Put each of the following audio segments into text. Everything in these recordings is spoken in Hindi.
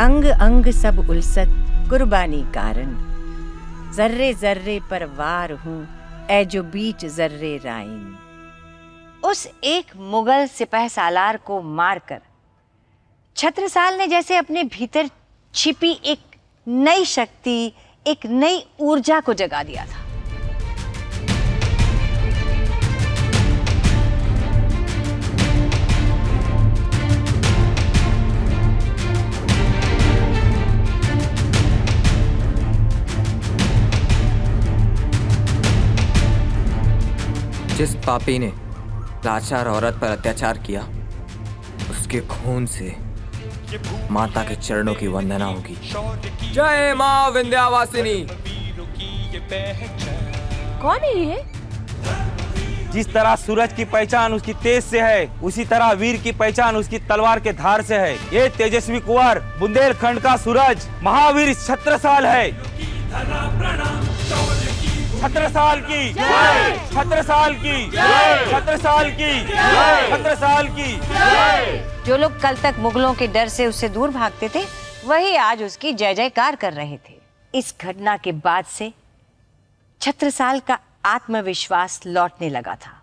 अंग अंग सब उलसत कुर्बानी कारण, जर्रे जर्रे पर वार हूँ ए जो बीच जर्रे राइन। उस एक मुगल सिपह सालार को मारकर छत्रसाल ने जैसे अपने भीतर छिपी एक नई शक्ति, एक नई ऊर्जा को जगा दिया था। जिस पापी ने लाचार औरत पर अत्याचार किया, उसके खून से माता के चरणों की वंदना होगी। जय मां विंध्यावासिनी। कौन है ये? जिस तरह सूरज की पहचान उसकी तेज से है, उसी तरह वीर की पहचान उसकी तलवार के धार से है। ये तेजस्वी कुंवर बुंदेलखंड का सूरज महावीर छत्रसाल है। छत्रसाल की जय, छत्रसाल की जय, छत्रसाल की जय, छत्रसाल की जय। जो लोग कल तक मुगलों के डर से उससे दूर भागते थे, वही आज उसकी जय जयकार कर रहे थे। इस घटना के बाद से छत्रसाल का आत्मविश्वास लौटने लगा था।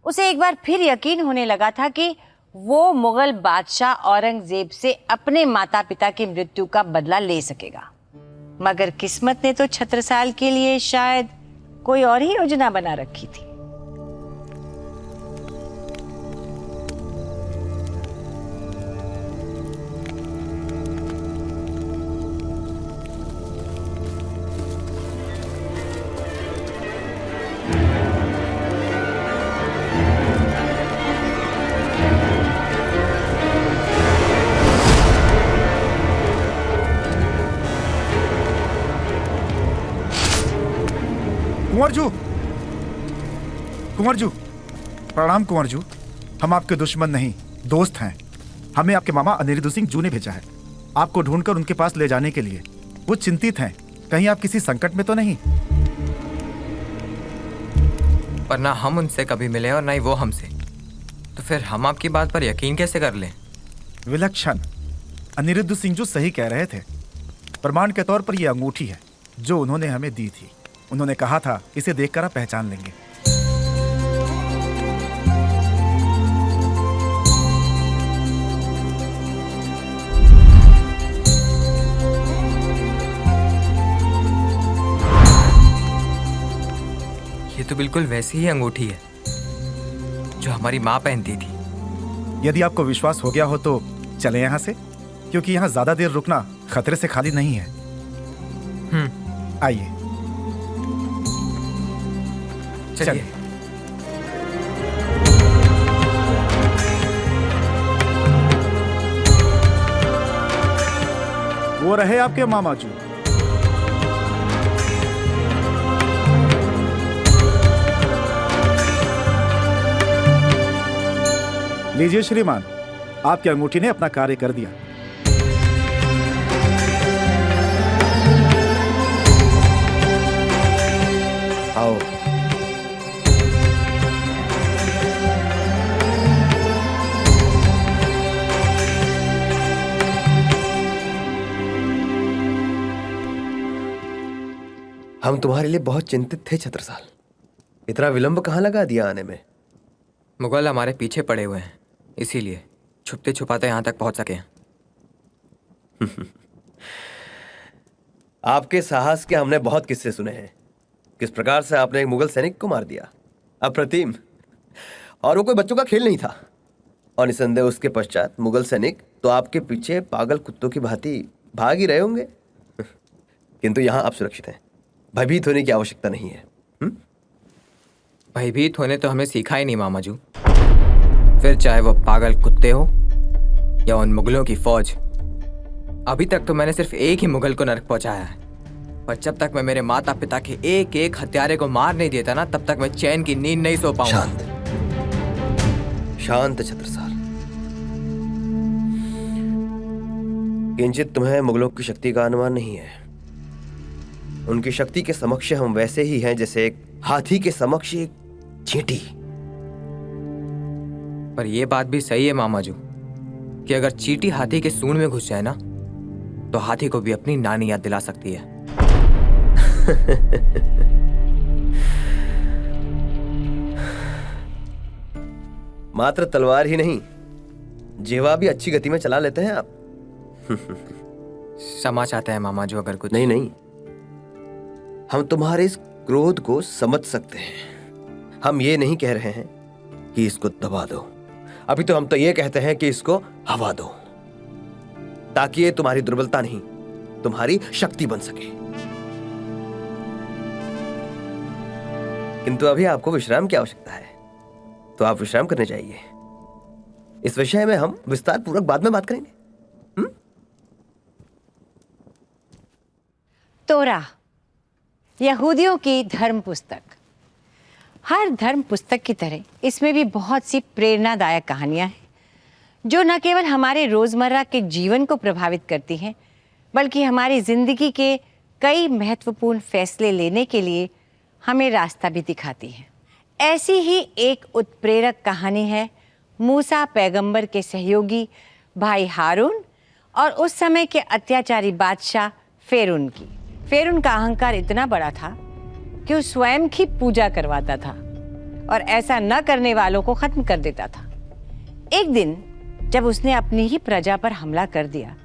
उसे एक बार फिर यकीन होने लगा था कि वो मुगल बादशाह औरंगजेब से अपने माता पिता की मृत्यु का बदला ले सकेगा। मगर किस्मत ने तो छत्रसाल के लिए शायद कोई और ही योजना बना रखी थी। कुंवरजू, प्रणाम कुंवरजू। हम आपके दुश्मन नहीं, दोस्त हैं। हमें आपके मामा अनिरुद्ध सिंह जू ने भेजा है आपको ढूंढकर उनके पास ले जाने के लिए। वो चिंतित हैं, कहीं आप किसी संकट में तो नहीं। पर ना हम उनसे कभी मिले और ना ही वो हमसे, तो फिर हम आपकी बात पर यकीन कैसे कर लें? विलक्षण। अनिरुद्ध सिंह जू सही कह रहे थे। प्रमाण के तौर पर यह अंगूठी है जो उन्होंने हमें दी थी। उन्होंने कहा था इसे देखकर आप पहचान लेंगे। ये तो बिल्कुल वैसी ही अंगूठी है जो हमारी माँ पहनती थी। यदि आपको विश्वास हो गया हो तो चले यहाँ से, क्योंकि यहाँ ज्यादा देर रुकना खतरे से खाली नहीं है। आइए चलिए। वो रहे आपके मामा जी। लीजिए श्रीमान, आपकी अंगूठी ने अपना कार्य कर दिया। आओ। हम तुम्हारे लिए बहुत चिंतित थे छत्रसाल। इतना विलंब कहाँ लगा दिया आने में? मुगल हमारे पीछे पड़े हुए हैं, इसीलिए छुपते छुपाते यहाँ तक पहुंच सके हैं। आपके साहस के हमने बहुत किस्से सुने हैं। किस प्रकार से आपने एक मुगल सैनिक को मार दिया, अप्रतिम। और वो कोई बच्चों का खेल नहीं था। और निसंदेह उसके पश्चात मुगल सैनिक तो आपके पीछे पागल कुत्तों की भांति भाग ही रहे होंगे। किंतु यहाँ आप सुरक्षित हैं, भयभीत होने की आवश्यकता नहीं है। भयभीत होने तो हमें सीखा ही नहीं मामाजू। फिर चाहे वो पागल कुत्ते हो या उन मुगलों की फौज। अभी तक तो मैंने सिर्फ एक ही मुगल को नरक पहुंचाया है, पर जब तक मैं मेरे माता पिता के एक एक हत्यारे को मार नहीं देता ना, तब तक मैं चैन की नींद नहीं सो पाऊंगा। शांत शांत छत्रसाल। किंचित तुम्हें मुगलों की शक्ति का अनुमान नहीं है। उनकी शक्ति के समक्ष हम वैसे ही हैं जैसे एक हाथी के समक्ष एक चींटी। पर यह बात भी सही है मामाजू कि अगर चींटी हाथी के सूंड में घुस जाए ना, तो हाथी को भी अपनी नानी याद दिला सकती है। मात्र तलवार ही नहीं, जिह्वा भी अच्छी गति में चला लेते हैं आप। क्षमा चाहते हैं मामा जी अगर कुछ। नहीं नहीं, हम तुम्हारे इस क्रोध को समझ सकते हैं। हम ये नहीं कह रहे हैं कि इसको दबा दो, अभी तो हम तो ये कहते हैं कि इसको हवा दो, ताकि ये तुम्हारी दुर्बलता नहीं, तुम्हारी शक्ति बन सके। किंतु अभी आपको विश्राम की आवश्यकता है, तो आप विश्राम करने जाइए। इस विषय में हम विस्तार पूर्वक बाद में बात करेंगे। तोरा, यहूदियों की धर्म पुस्तक। हर धर्म पुस्तक की तरह इसमें भी बहुत सी प्रेरणादायक कहानियां हैं, जो न केवल हमारे रोजमर्रा के जीवन को प्रभावित करती हैं, बल्कि हमारी जिंदगी के कई महत्वपूर्ण फैसले लेने के लिए हमें रास्ता भी दिखाती हैं। ऐसी ही एक उत्प्रेरक कहानी है मूसा पैगंबर के सहयोगी भाई हारून और उस समय के अत्याचारी बादशाह फेरून की। फेरून का अहंकार इतना बड़ा था कि वो स्वयं की पूजा करवाता था और ऐसा न करने वालों को खत्म कर देता था। एक दिन जब उसने अपनी ही प्रजा पर हमला कर दिया,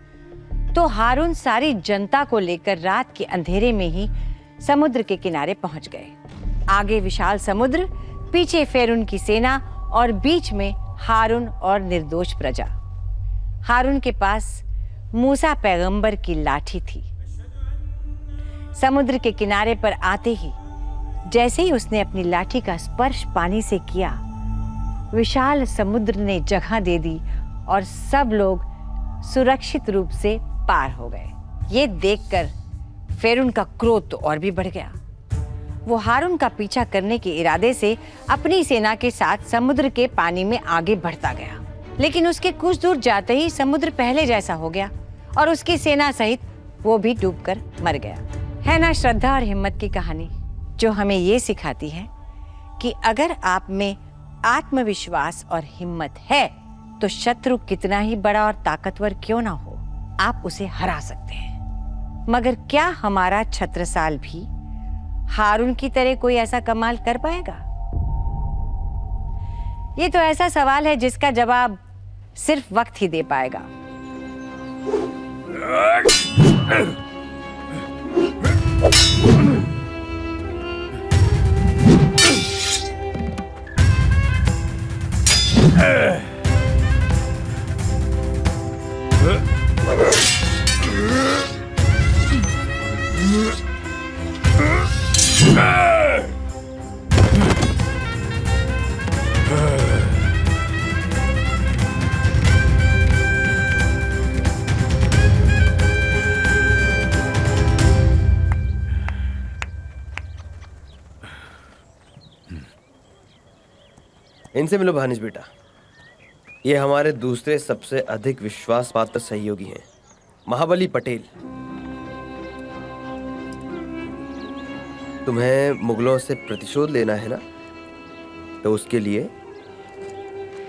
तो हारून सारी जनता को लेकर रात के अंधेरे में ही समुद्र के किनारे पहुंच गए। आगे विशाल समुद्र, पीछे फेरून की सेना और बीच में हारून और निर्दोष प्रजा। हारून के पास मूसा पैगंबर की लाठी थी। समुद्र के किनारे पर आते ही जैसे ही उसने अपनी लाठी का स्पर्श पानी से किया, विशाल समुद्र ने जगह दे दी और सब लोग सुरक्षित रूप से पार हो गए। ये देखकर फेरून का क्रोध तो और भी बढ़ गया। वो हारून का पीछा करने के इरादे से अपनी सेना के साथ समुद्र के पानी में आगे बढ़ता गया, लेकिन उसके कुछ दूर जाते ही समुद्र पहले जैसा हो गया और उसकी सेना सहित वो भी डूबकर मर गया। है ना श्रद्धा और हिम्मत की कहानी, जो हमें ये सिखाती है कि अगर आप में आत्मविश्वास और हिम्मत है तो शत्रु कितना ही बड़ा और ताकतवर क्यों ना हो, आप उसे हरा सकते हैं। मगर क्या हमारा छत्रसाल भी हारून की तरह कोई ऐसा कमाल कर पाएगा? ये तो ऐसा सवाल है जिसका जवाब सिर्फ वक्त ही दे पाएगा। इनसे मिलो भानिज बेटा, ये हमारे दूसरे सबसे अधिक विश्वास पात्र सहयोगी हैं, महाबली पटेल। तुम्हें मुगलों से प्रतिशोध लेना है ना, तो उसके लिए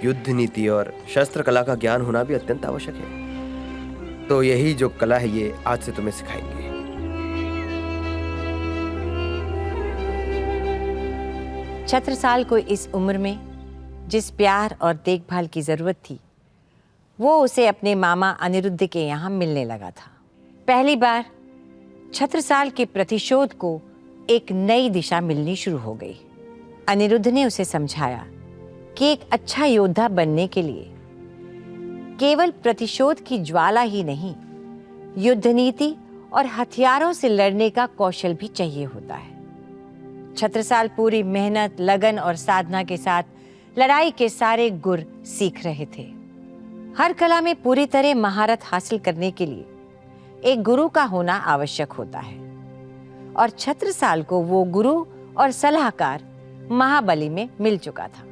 युद्ध नीति और शस्त्र कला का ज्ञान होना भी अत्यंत आवश्यक है। तो यही जो कला है, ये आज से तुम्हें सिखाएंगे। छत्रसाल को इस उम्र में जिस प्यार और देखभाल की जरूरत थी, वो उसे अपने मामा अनिरुद्ध के यहाँ मिलने लगा था। पहली बार छत्रसाल के प्रतिशोध को एक नई दिशा मिलनी शुरू हो गई। अनिरुद्ध ने उसे समझाया कि एक अच्छा योद्धा बनने के लिए केवल प्रतिशोध की ज्वाला ही नहीं, युद्ध नीति और हथियारों से लड़ने का कौशल भी चाहिए होता है। छत्रसाल पूरी मेहनत, लगन और साधना के साथ लड़ाई के सारे गुर सीख रहे थे। हर कला में पूरी तरह महारत हासिल करने के लिए एक गुरु का होना आवश्यक होता है, और छत्रसाल को वो गुरु और सलाहकार महाबली में मिल चुका था।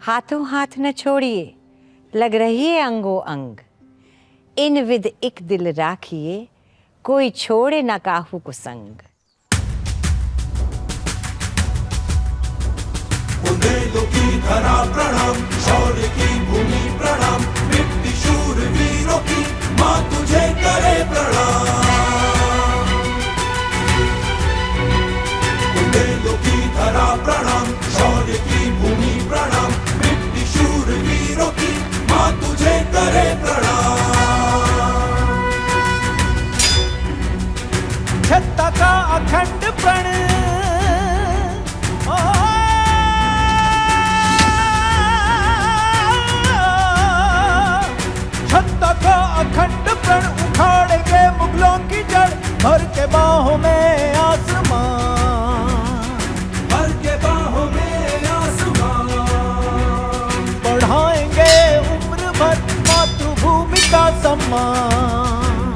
हाथों हाथ न छोड़िए, लग रही है अंगो अंग, इन विद एक दिल राखिए, कोई छोड़े न काहू को संग। बुंदेलों की धरा प्रणाम, शौर्य की भूमि प्रणाम, मिट्टी शूर वीरों की मां तुझे करे प्रणाम। सम्मान,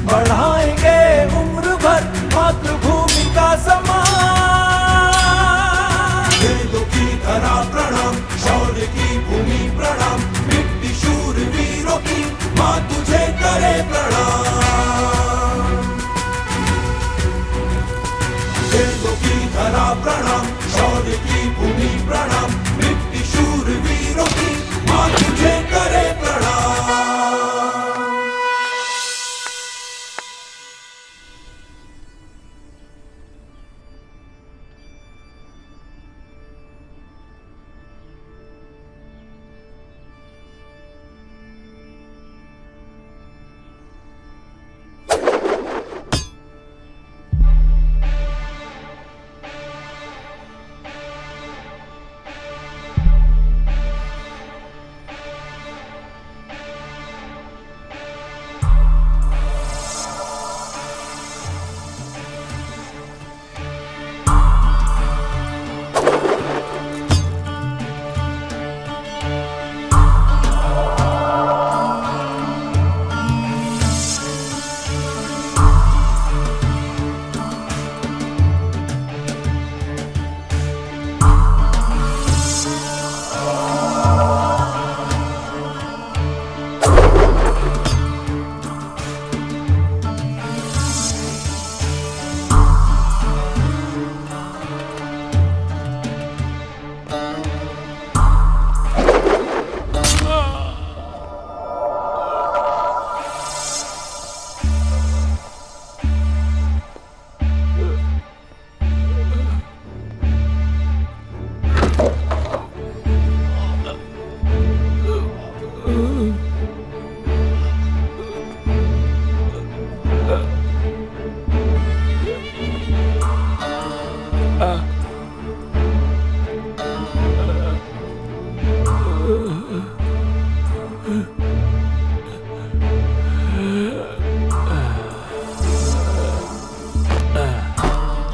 बढ़ाएंगे उम्र भर मातृभूमि का सम्मान। वेदों की धरा प्रणाम, शौर्य की भूमि प्रणाम, मिट्टी शूरवीरों की माँ तुझे करे प्रणाम। वेदों की धरा प्रणाम, शौर्य की भूमि प्रणाम, मिट्टी शूरवीरों की माँ तुझे करे प्रणाम।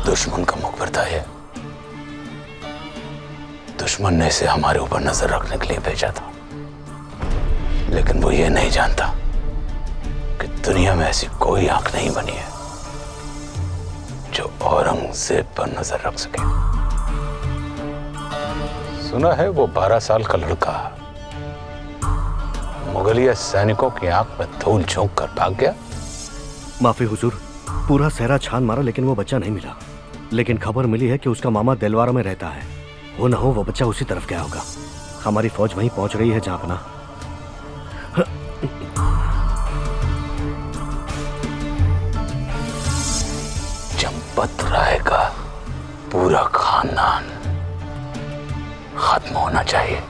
दुश्मन का मुखबिर है। दुश्मन ने इसे हमारे ऊपर नजर रखने के लिए भेजा था, लेकिन वो ये नहीं जानता कि दुनिया में ऐसी कोई आंख नहीं बनी है जो औरंगजेब पर नजर रख सके। सुना है वो 12 साल का लड़का मुगलिया सैनिकों की आंख में धूल झोंक कर भाग गया। माफी हुजूर, पूरा सहरा छान मारा लेकिन वो बच्चा नहीं मिला। लेकिन खबर मिली है कि उसका मामा दिलवारा में रहता है। हो ना हो वो बच्चा उसी तरफ गया होगा। हमारी फौज वहीं पहुंच रही है जहांपना। चंपत राय का पूरा खानदान खत्म होना चाहिए।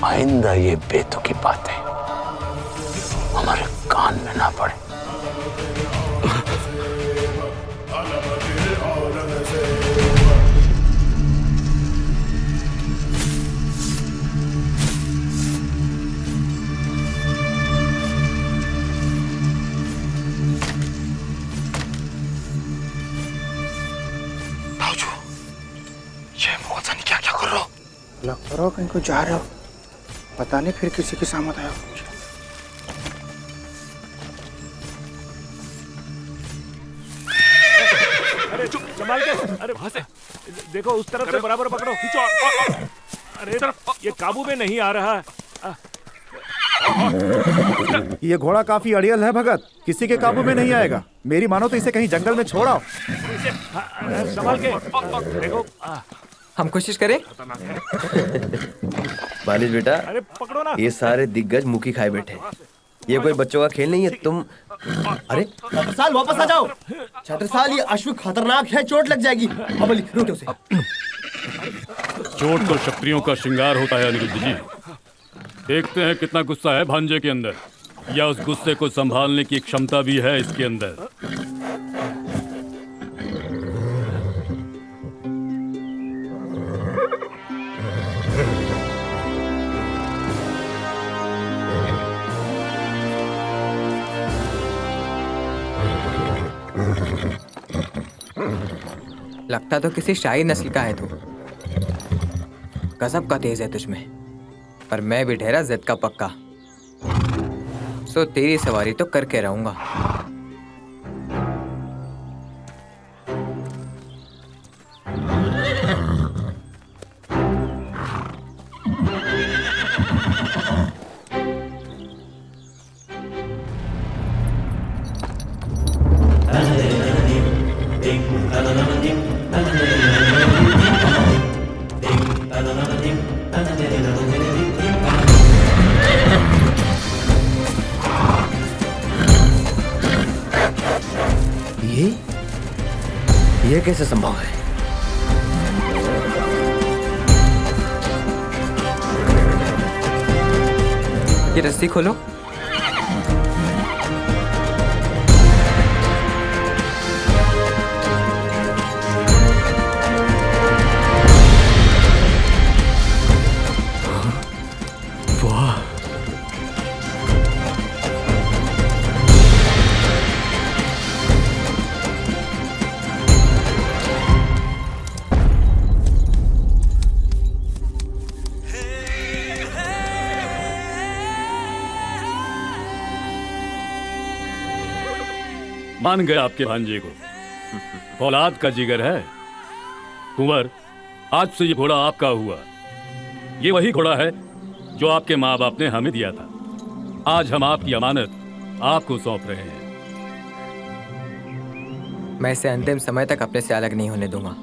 आइंदा ये बेतुकी बातें हमारे कान में ना पड़े। न करो कहीं को जा रहे हो, पता नहीं फिर किसी की सामत आया। अरे चुप, संभाल के। अरे वहां से देखो, उस तरफ से बराबर पकड़ो, खींचो। अरे ये काबू में नहीं आ रहा। ये घोड़ा काफी अड़ियल है भगत, किसी के काबू में नहीं आएगा। मेरी मानो तो इसे कहीं जंगल में छोड़ाओ। संभाल के देखो। हम कोशिश करें। मालिश बेटा, अरे पकड़ो ना। ये सारे दिग्गज मुखी खाए बैठे। ये कोई बच्चों का खेल नहीं है। तुम अरे छत्रसाल वापस आ जाओ। छत्रसाल, ये अश्व खतरनाक है, चोट लग जाएगी। अबली रोके उसे। चोट तो क्षत्रियों का श्रृंगार होता है अनिरुद्ध जी। देखते हैं कितना गुस्सा है भांजे के अंदर, या उस गुस्से को संभालने की क्षमता भी है इसके अंदर। लगता तो किसी शाही नस्ल का है तू। गजब का तेज है तुझमें, पर मैं भी ठहरा जिद का पक्का। तो तेरी सवारी तो करके रहूंगा। ये कैसे संभव है? ये रस्सी खोलो। वाह, मान गए आपके भांजे को। फौलाद का जिगर है। कुंवर, आज से ये घोड़ा आपका हुआ। ये वही घोड़ा है जो आपके माँ बाप ने हमें दिया था। आज हम आपकी अमानत आपको सौंप रहे हैं। मैं इसे अंतिम समय तक अपने से अलग नहीं होने दूंगा।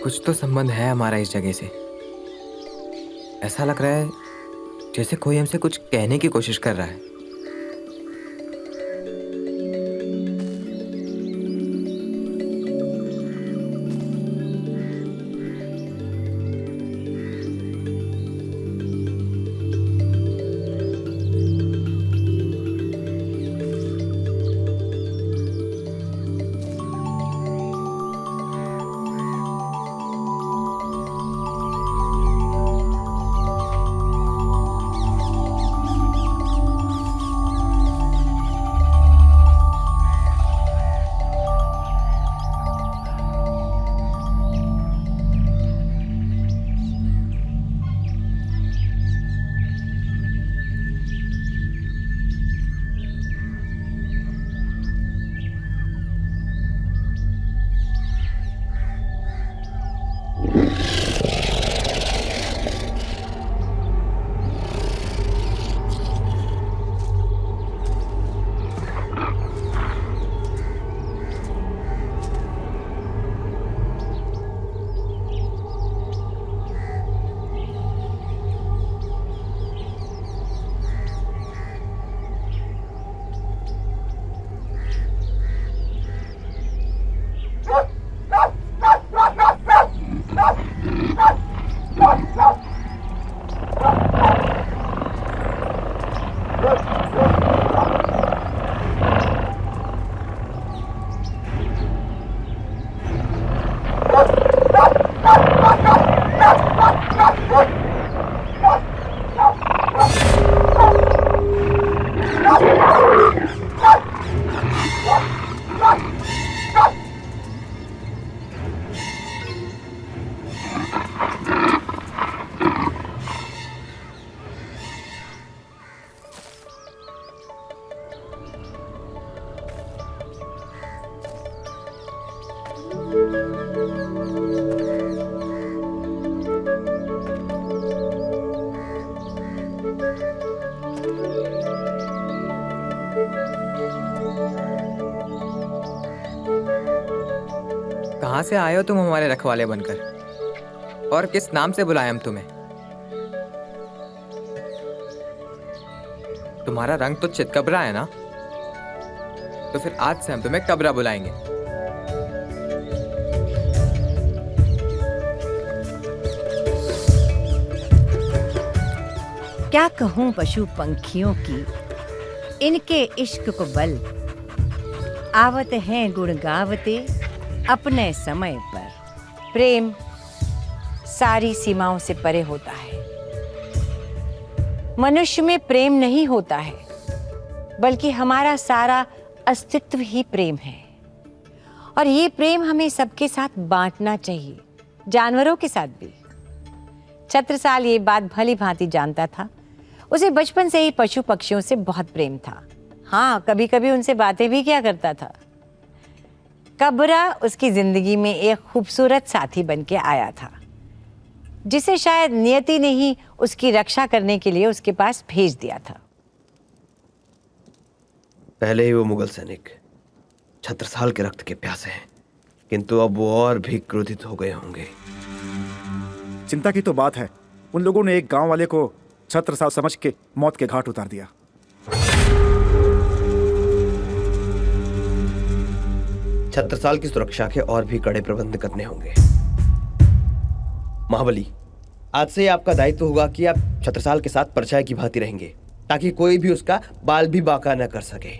कुछ तो संबंध है हमारा इस जगह से। ऐसा लग रहा है जैसे कोई हमसे कुछ कहने की कोशिश कर रहा है। कहाँ से आए हो तुम हमारे रखवाले बनकर? और किस नाम से बुलाए हम तुम्हें? तुम्हारा रंग तो चितकबरा है ना? तो फिर आज से हम तुम्हें कबरा बुलाएंगे। क्या कहूं पशु पंखियों की, इनके इश्क को बल। आवत हैं गुण गावते अपने समय पर। प्रेम सारी सीमाओं से परे होता है। मनुष्य में प्रेम नहीं होता है, बल्कि हमारा सारा अस्तित्व ही प्रेम है। और ये प्रेम हमें सबके साथ बांटना चाहिए, जानवरों के साथ भी। छत्रसाल ये बात भली भांति जानता था। उसे बचपन से ही पशु पक्षियों से बहुत प्रेम था। हाँ, कभी कभी उनसे बातें भी किया करता था। कबरा उसकी जिंदगी में एक खूबसूरत साथी बन के आया था, जिसे शायद नियति ने ही उसकी रक्षा करने के लिए उसके पास भेज दिया था। पहले ही वो मुगल सैनिक छत्रसाल के रक्त के प्यासे हैं, किंतु अब वो और भी क्रोधित हो गए होंगे। चिंता की तो बात है, उन लोगों ने एक गांव वाले को छत्रसाल समझ के मौत के घाट उतार दिया। छत्रसाल की सुरक्षा के और भी कड़े प्रबंध करने होंगे। महाबली, आज से आपका दायित्व होगा कि आप छत्रसाल के साथ परछाई की भांति रहेंगे, ताकि कोई भी उसका बाल भी बांका न कर सके।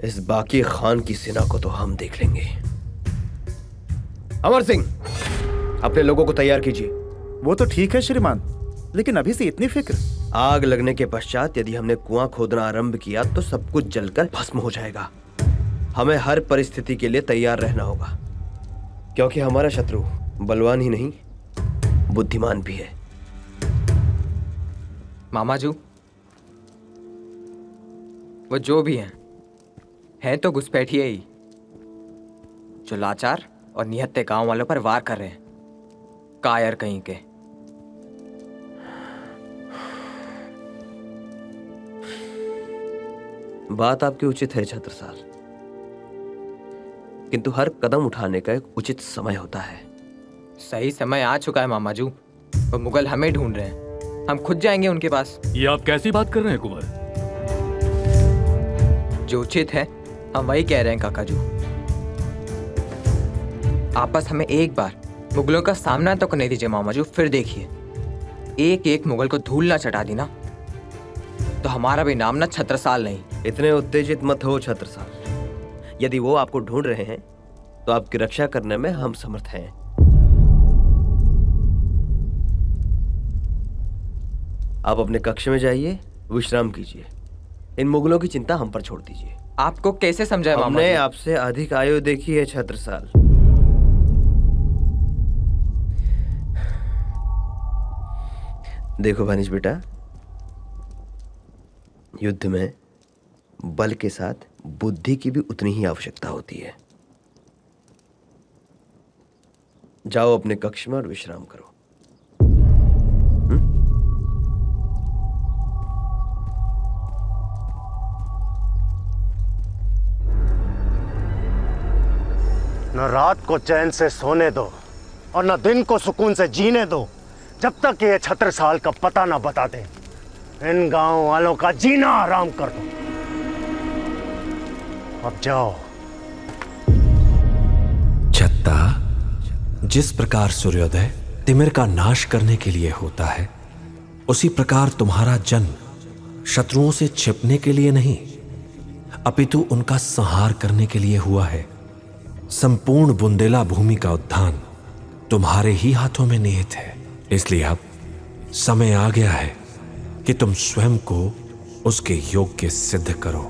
इस बाकी खान की सेना को तो हम देख लेंगे। अमर सिंह, अपने लोगों को तैयार कीजिए। वो तो ठीक है श्रीमान, लेकिन अभी से इतनी फिक्र? आग लगने के पश्चात यदि हमने कुआं खोदना आरंभ किया तो सब कुछ जलकर भस्म हो जाएगा। हमें हर परिस्थिति के लिए तैयार रहना होगा, क्योंकि हमारा शत्रु बलवान ही नहीं, बुद्धिमान भी है। मामाजू, वो जो भी हैं तो घुसपैठिए ही, जो लाचार और निहत्ते गांव वालों पर वार कर रहे हैं। कायर कहीं के। बात आपकी उचित है छत्रसाल, किंतु हर कदम उठाने का एक उचित समय होता है। सही समय आ चुका है मामाजू। वो मुगल हमें ढूंढ रहे हैं, हम खुद जाएंगे उनके पास। ये आप कैसी बात कर रहे हैं कुंवर? जो उचित है हम वही कह रहे हैं काकाजू। आप बस हमें एक बार मुगलों का सामना तो करने दीजिए मामाजू, फिर देखिए एक एक मुगल को धूल ना चटा दी ना, तो हमारा भी नाम ना छत्रसाल नहीं। इतने उत्तेजित मत हो छत्रसाल। यदि वो आपको ढूंढ रहे हैं तो आपकी रक्षा करने में हम समर्थ हैं। आप अपने कक्ष में जाइए, विश्राम कीजिए। इन मुगलों की चिंता हम पर छोड़ दीजिए। आपको कैसे समझाए मामा? हमने आपसे अधिक आयु देखी है छत्रसाल। देखो भानिज बेटा, युद्ध में बल के साथ बुद्धि की भी उतनी ही आवश्यकता होती है। जाओ अपने कक्ष में और विश्राम करो। न रात को चैन से सोने दो और न दिन को सुकून से जीने दो, जब तक ये छत्रसाल का पता न बता दे। इन गांव वालों का जीना आराम कर दो। अब जाओ। छत्ता, जिस प्रकार सूर्योदय तिमिर का नाश करने के लिए होता है, उसी प्रकार तुम्हारा जन्म शत्रुओं से छिपने के लिए नहीं, अपितु उनका संहार करने के लिए हुआ है। संपूर्ण बुंदेला भूमि का उत्थान तुम्हारे ही हाथों में निहित है। इसलिए अब समय आ गया है कि तुम स्वयं को उसके योग्य सिद्ध करो।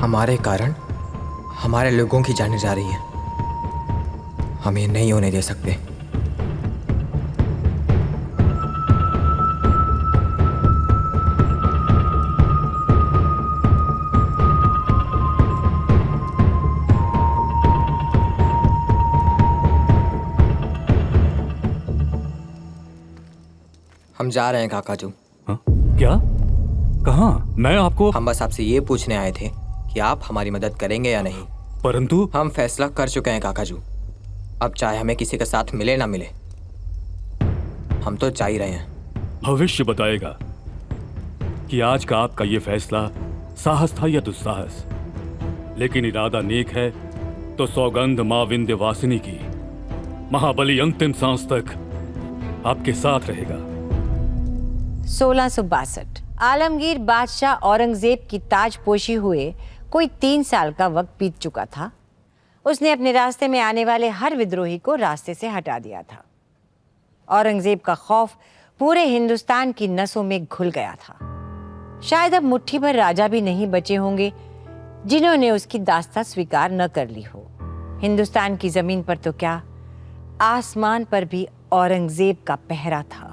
हमारे कारण हमारे लोगों की जाने जा रही है, हम ये नहीं होने दे सकते। हम जा रहे हैं काकाजू। हाँ? क्या? कहाँ? मैं आपको हम बस आपसे ये पूछने आए थे कि आप हमारी मदद करेंगे या नहीं। परंतु हम फैसला कर चुके हैं काकाजू। अब चाहे हमें किसी के साथ मिले ना मिले, हम तो जा ही रहे हैं। भविष्य बताएगा कि आज का आपका ये फैसला साहस था या दुस्साहस। लेकिन इरादा नेक है तो सौगंध मां विंध्यवासिनी की, महाबली अंतिम सांस तक आपके साथ रहेगा। 1662 आलमगीर बादशाह औरंगजेब की ताजपोशी हुए कोई 3 साल का वक्त बीत चुका था। उसने अपने रास्ते में आने वाले हर विद्रोही को रास्ते से हटा दिया था। औरंगजेब का खौफ पूरे हिंदुस्तान की नसों में घुल गया था। शायद अब मुट्ठी भर राजा भी नहीं बचे होंगे जिन्होंने उसकी दास्तां स्वीकार न कर ली हो। हिंदुस्तान की जमीन पर तो क्या, आसमान पर भी औरंगजेब का पहरा था।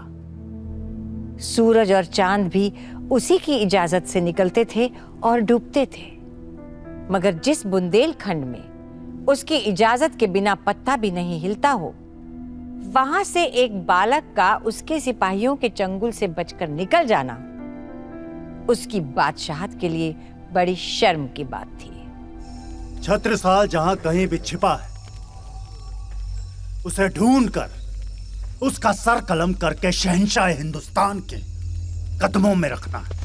सूरज और चांद भी उसी की इजाजत से निकलते थे और डूबते थे। मगर जिस बुंदेलखंड में उसकी इजाजत के बिना पत्ता भी नहीं हिलता हो, वहां से एक बालक का उसके सिपाहियों के चंगुल से बचकर निकल जाना उसकी बादशाहत के लिए बड़ी शर्म की बात थी। छत्रसाल जहां कहीं भी छिपा है, उसे ढूंढकर उसका सर कलम करके शहंशाह हिंदुस्तान के कदमों में रखना है।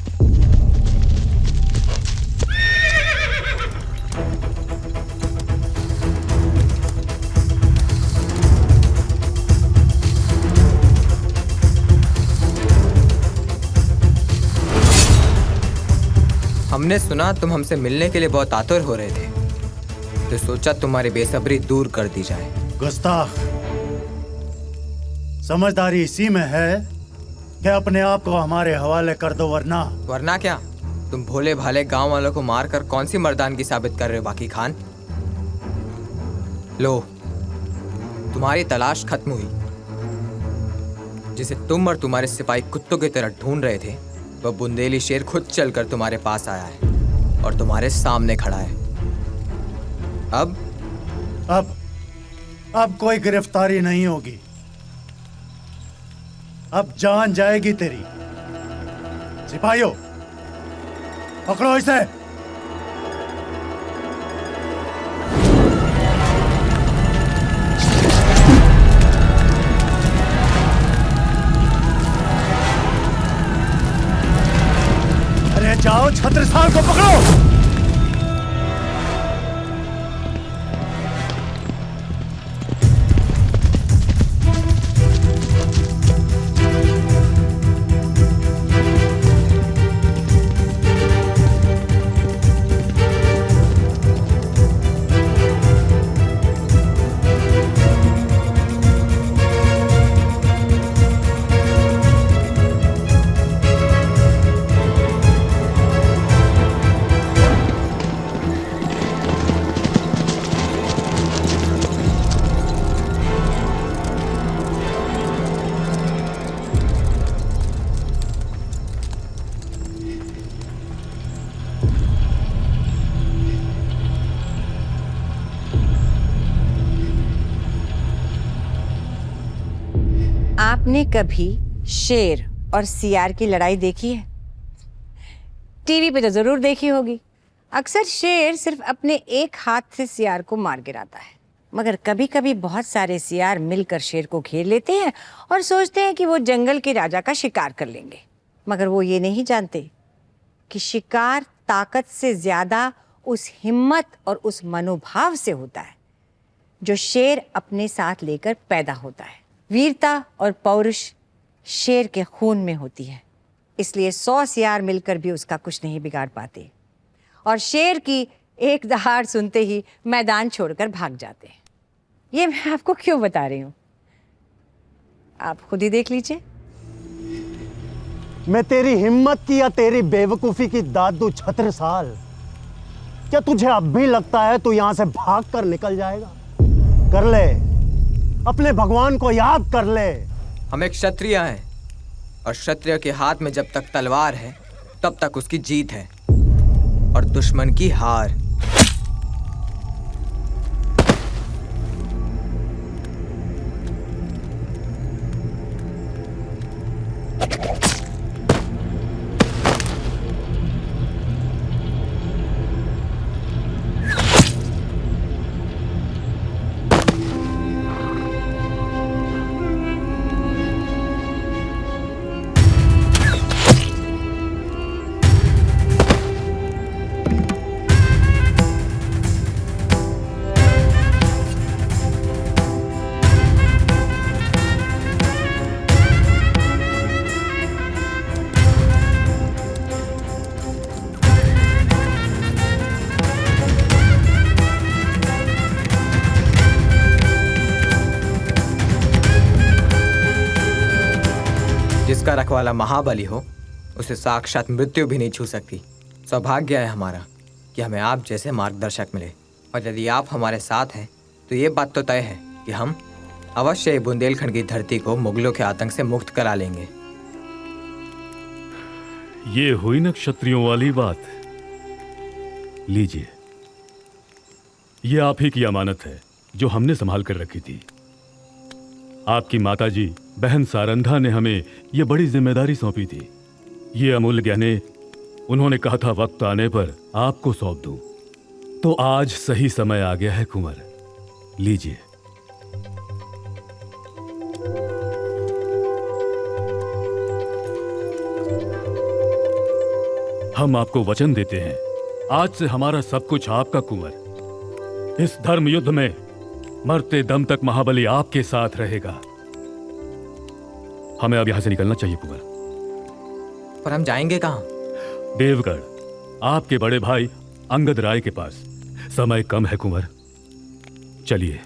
हमने सुना तुम हमसे मिलने के लिए बहुत आतुर हो रहे थे, तो सोचा तुम्हारी बेसब्री दूर कर दी जाए। गुस्ताख, समझदारी इसी में है कि अपने आप को हमारे हवाले कर दो, वरना क्या? तुम भोले भाले गांव वालों को मारकर कौन सी मर्दानगी साबित कर रहे हो बाकी खान? लो, तुम्हारी तलाश खत्म हुई। जिसे तुम और तुम्हारे सिपाही कुत्तों की तरह ढूंढ रहे थे, वह बुंदेली शेर खुद चलकर तुम्हारे पास आया है और तुम्हारे सामने खड़ा है। अब कोई गिरफ्तारी नहीं होगी। अब जान जाएगी तेरी। सिपाहियों, पकड़ो इसे। अरे जाओ, छत्रसाल को पकड़ो। आपने कभी शेर और सियार की लड़ाई देखी है? टीवी पे तो जरूर देखी होगी। अक्सर शेर सिर्फ अपने एक हाथ से सियार को मार गिराता है, मगर कभी कभी बहुत सारे सियार मिलकर शेर को घेर लेते हैं और सोचते हैं कि वो जंगल के राजा का शिकार कर लेंगे। मगर वो ये नहीं जानते कि शिकार ताकत से ज्यादा उस हिम्मत और उस मनोभाव से होता है जो शेर अपने साथ लेकर पैदा होता है। वीरता और पौरुष शेर के खून में होती है, इसलिए 100 सियार मिलकर भी उसका कुछ नहीं बिगाड़ पाते और शेर की एक दहाड़ सुनते ही मैदान छोड़कर भाग जाते हैं। ये मैं आपको क्यों बता रही हूँ, आप खुद ही देख लीजिए। मैं तेरी हिम्मत की या तेरी बेवकूफी की दाद दूं छत्रसाल? क्या तुझे अब भी लगता है तू यहां से भाग कर निकल जाएगा? कर ले, अपने भगवान को याद कर ले। हम एक क्षत्रिय हैं और क्षत्रिय के हाथ में जब तक तलवार है तब तक उसकी जीत है और दुश्मन की हार। जिसका रखवाला महाबली हो उसे साक्षात मृत्यु भी नहीं छू सकती। सौभाग्य है हमारा कि हमें आप जैसे मार्गदर्शक मिले, और यदि आप हमारे साथ हैं तो ये बात तो तय है कि हम अवश्य बुंदेलखंड की धरती को मुगलों के आतंक से मुक्त करा लेंगे। ये हुई न क्षत्रियों वाली बात। लीजिए, ये आप ही की अमानत है जो हमने संभाल कर रखी थी। आपकी माताजी बहन सारंधा ने हमें ये बड़ी जिम्मेदारी सौंपी थी। ये अमूल्य गहने उन्होंने कहा था वक्त आने पर आपको सौंप दूं। तो आज सही समय आ गया है कुंवर, लीजिए। हम आपको वचन देते हैं, आज से हमारा सब कुछ आपका कुंवर। इस धर्म युद्ध में मरते दम तक महाबली आपके साथ रहेगा। हमें अब यहां से निकलना चाहिए कुंवर। पर हम जाएंगे कहां? देवगढ़, आपके बड़े भाई अंगद राय के पास। समय कम है कुंवर, चलिए।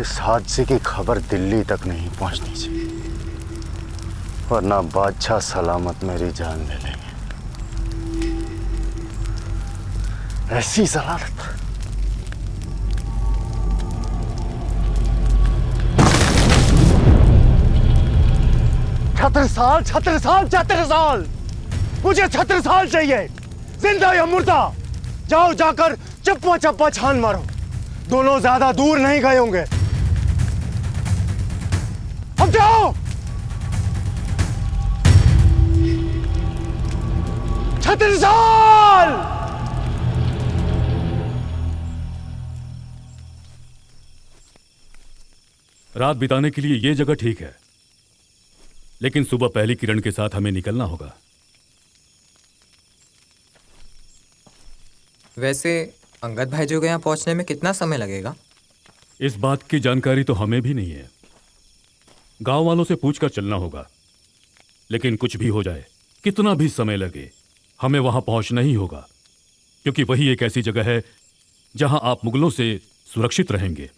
इस हादसे की खबर दिल्ली तक नहीं पहुंचनी चाहिए, वरना बादशाह सलामत मेरी जान ले लेंगे। ऐसी जलालत। छत्रसाल, छत्रसाल, छत्रसाल, मुझे छत्रसाल चाहिए, जिंदा या मुर्दा। जाओ, जाकर चप्पा चप्पा छान मारो, दोनों ज्यादा दूर नहीं गए होंगे। अब जाओ। छत्रसाल! रात बिताने के लिए यह जगह ठीक है, लेकिन सुबह पहली किरण के साथ हमें निकलना होगा। वैसे अंगद भाई जो यहाँ पहुंचने में कितना समय लगेगा? इस बात की जानकारी तो हमें भी नहीं है। गांव वालों से पूछकर चलना होगा। लेकिन कुछ भी हो जाए, कितना भी समय लगे, हमें वहां पहुंचना ही होगा, क्योंकि वही एक ऐसी जगह है जहां आप मुगलों से सुरक्षित रहेंगे।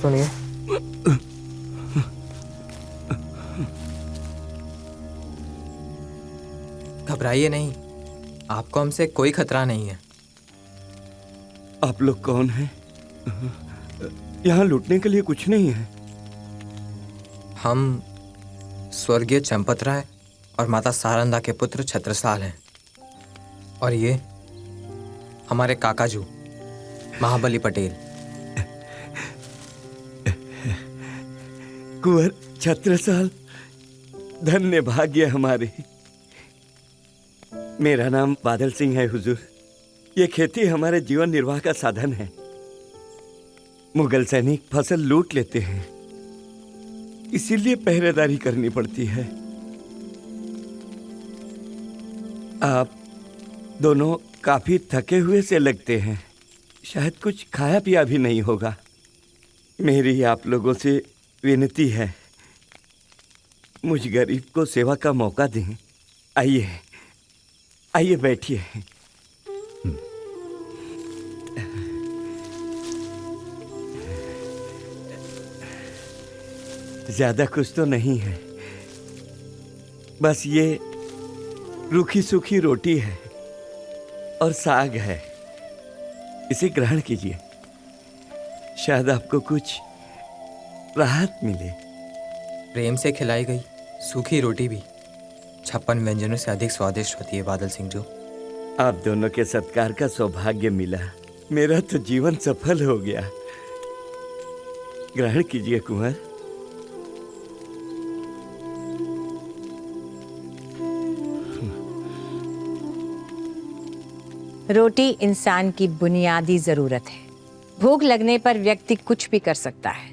सुनिए, घबराइए नहीं, आपको हमसे कोई खतरा नहीं है। आप लोग कौन हैं? यहाँ लूटने के लिए कुछ नहीं है। हम स्वर्गीय चंपत राय और माता सारंदा के पुत्र छत्रसाल हैं, और ये हमारे काकाजू महाबली पटेल। कुंवर छत्रसाल, धन्य भाग्य हमारे। मेरा नाम बादल सिंह है हुजूर। ये खेती हमारे जीवन निर्वाह का साधन है। मुगल सैनिक फसल लूट लेते हैं, इसीलिए पहरेदारी करनी पड़ती है। आप दोनों काफी थके हुए से लगते हैं, शायद कुछ खाया पिया भी नहीं होगा। मेरी आप लोगों से विनती है, मुझ गरीब को सेवा का मौका दें। आइए आइए, बैठिए। ज्यादा कुछ तो नहीं है, बस ये रूखी सूखी रोटी है और साग है, इसे ग्रहण कीजिए, शायद आपको कुछ राहत मिले। प्रेम से खिलाई गई सूखी रोटी भी 56 व्यंजनों से अधिक स्वादिष्ट होती है बादल सिंह जो। आप दोनों के सत्कार का सौभाग्य मिला, मेरा तो जीवन सफल हो गया। ग्रहण कीजिए कुंवर। रोटी इंसान की बुनियादी जरूरत है। भूख लगने पर व्यक्ति कुछ भी कर सकता है,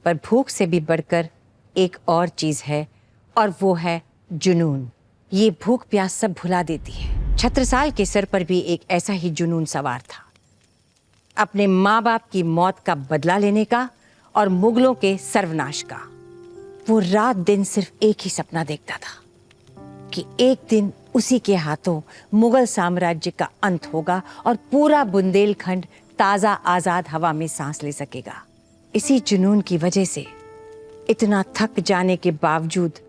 पर भूख से भी बढ़कर एक और चीज है, और वो है जुनून, ये भूख प्यास सब भुला देती है। छत्रसाल के सर पर भी एक ऐसा ही जुनून सवार था, अपने माँ बाप की मौत का बदला लेने का और मुगलों के सर्वनाश का। वो रात दिन सिर्फ एक ही सपना देखता था कि एक दिन उसी के हाथों मुगल साम्राज्य का अंत होगा और पूरा बुंदेलखंड ताजा आजाद हवा में सांस ले सकेगा। इसी जुनून की वजह से इतना थक जाने के बावजूद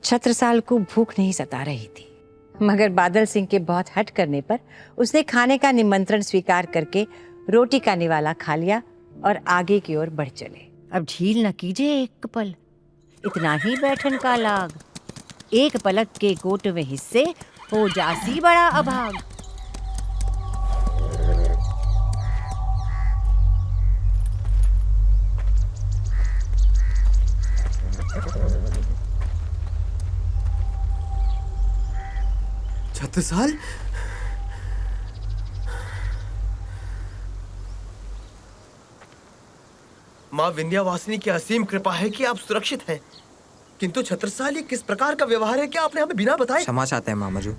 छत्रसाल को भूख नहीं सता रही थी, मगर बादल सिंह के बहुत हट करने पर उसने खाने का निमंत्रण स्वीकार करके रोटी का निवाला खा लिया और आगे की ओर बढ़ चले। अब झील न कीजिए एक पल, इतना ही बैठन का लाग, एक पलक के गोटवे हिस्से हो जासी बड़ा अभाग। छत्रसाल, माँ विंध्यावासिनी की असीम कृपा है कि आप सुरक्षित हैं, किंतु छत्रसाल ये किस प्रकार का व्यवहार है कि आपने हमें बिना बताए? क्षमा चाहते हैं मामाजू,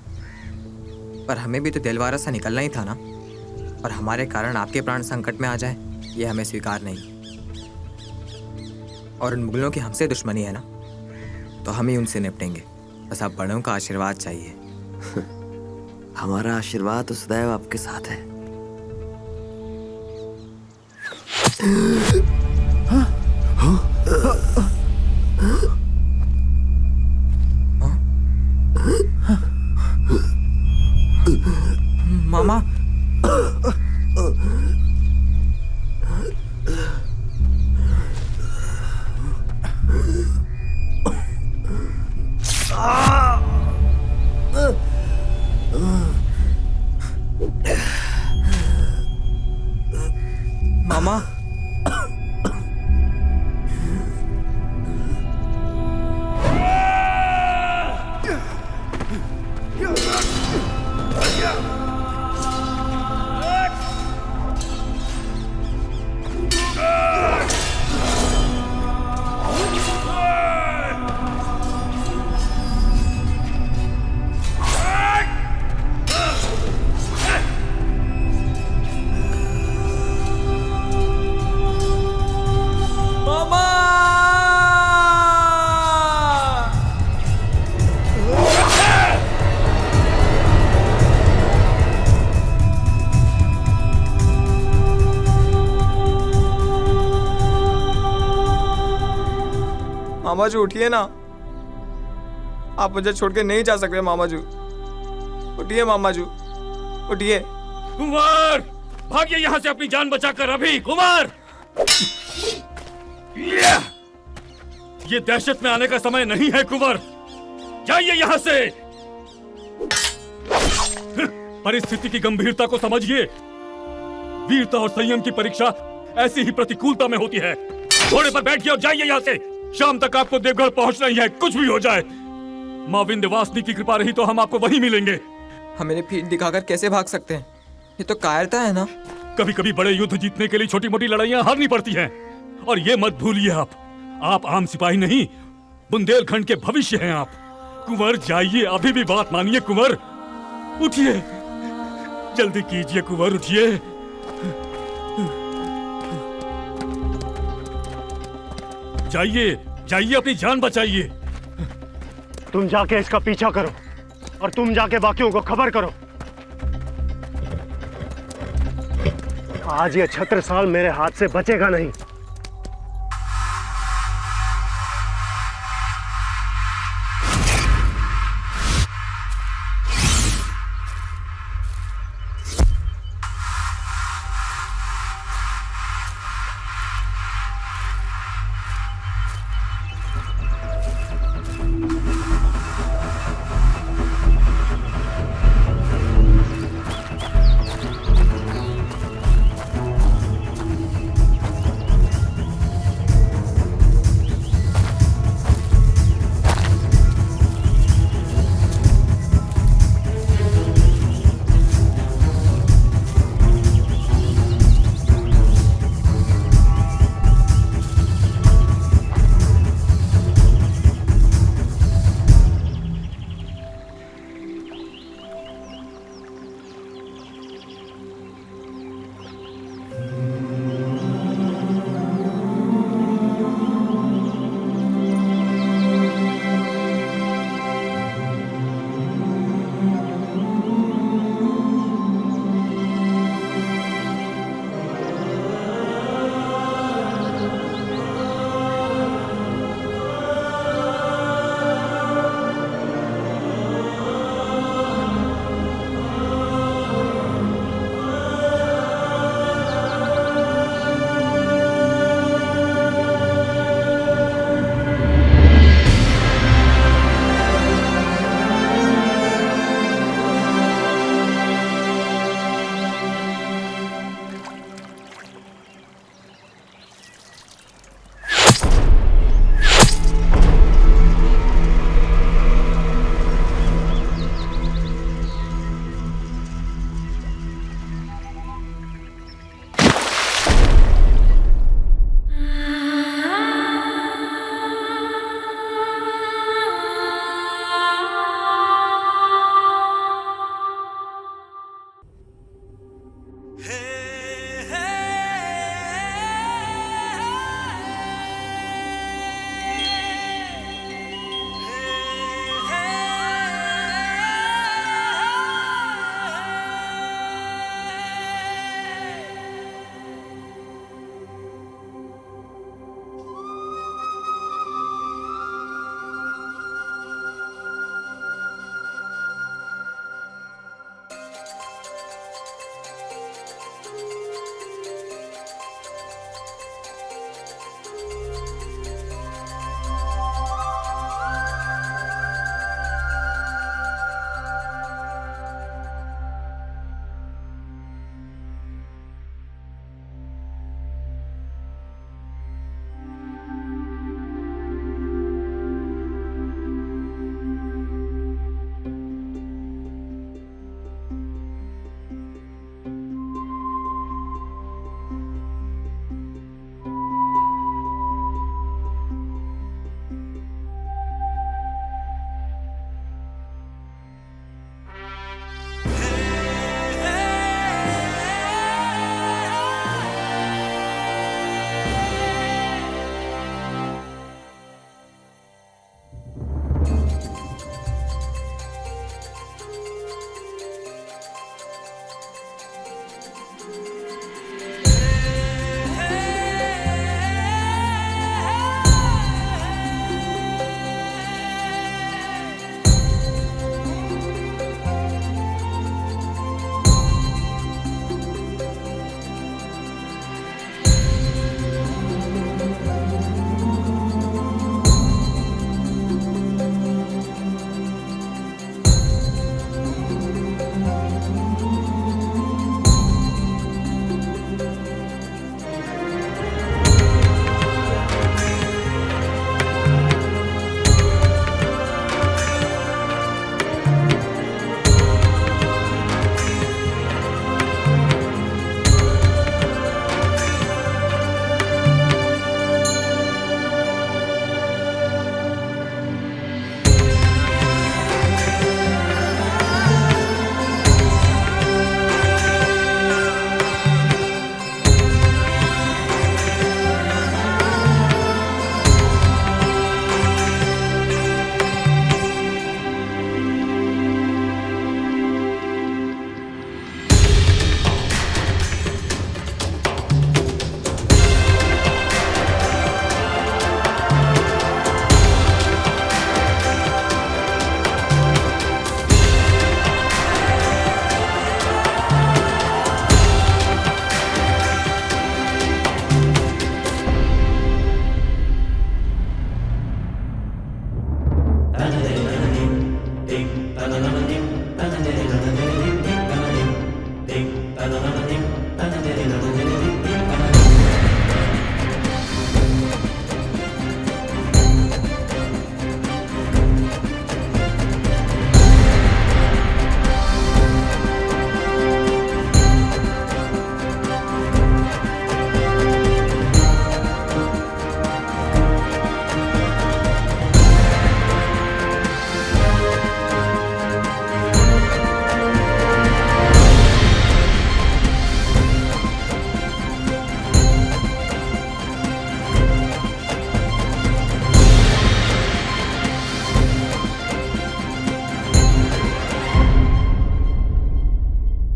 पर हमें भी तो देलवारा से निकलना ही था ना, और हमारे कारण आपके प्राण संकट में आ जाए ये हमें स्वीकार नहीं। और उन मुगलों की हमसे दुश्मनी है ना, तो हम ही उनसे निपटेंगे। बस आप बड़ों का आशीर्वाद चाहिए। हमारा आशीर्वाद तो सदैव आपके साथ है। मामा, मामा, मामाजू उठिए ना, आप मुझे छोड़ के नहीं जा सकते। मामाजू उठिए, मामाजू उठिए। कुंवर, भागिए यहाँ से अपनी जान बचाकर अभी। कुंवर, ये दहशत में आने का समय नहीं है। कुंवर, जाइए यहाँ से। परिस्थिति की गंभीरता को समझिए। वीरता और संयम की परीक्षा ऐसी ही प्रतिकूलता में होती है। घोड़े पर बैठिए और जाइए यहाँ से। शाम तक आपको देवगढ़ पहुंचना ही है, कुछ भी हो जाए। माँ विंध्यवासिनी की कृपा रही तो हम आपको वहीं मिलेंगे। हम मेरी पीठ दिखाकर कैसे भाग सकते हैं? ये तो कायरता है ना। कभी कभी बड़े युद्ध जीतने के लिए छोटी मोटी लड़ाइयां हारनी पड़ती हैं। और ये मत भूलिए, आप आम सिपाही नहीं, बुंदेलखंड के भविष्य हैं आप। कुंवर जाइए, अभी भी बात मानिए। कुंवर उठिए, जल्दी कीजिए। कुंवर उठिए। जाइए, जाइए, अपनी जान बचाइए। तुम जाके इसका पीछा करो और तुम जाके बाकियों को खबर करो। आज ये छत्रसाल मेरे हाथ से बचेगा नहीं।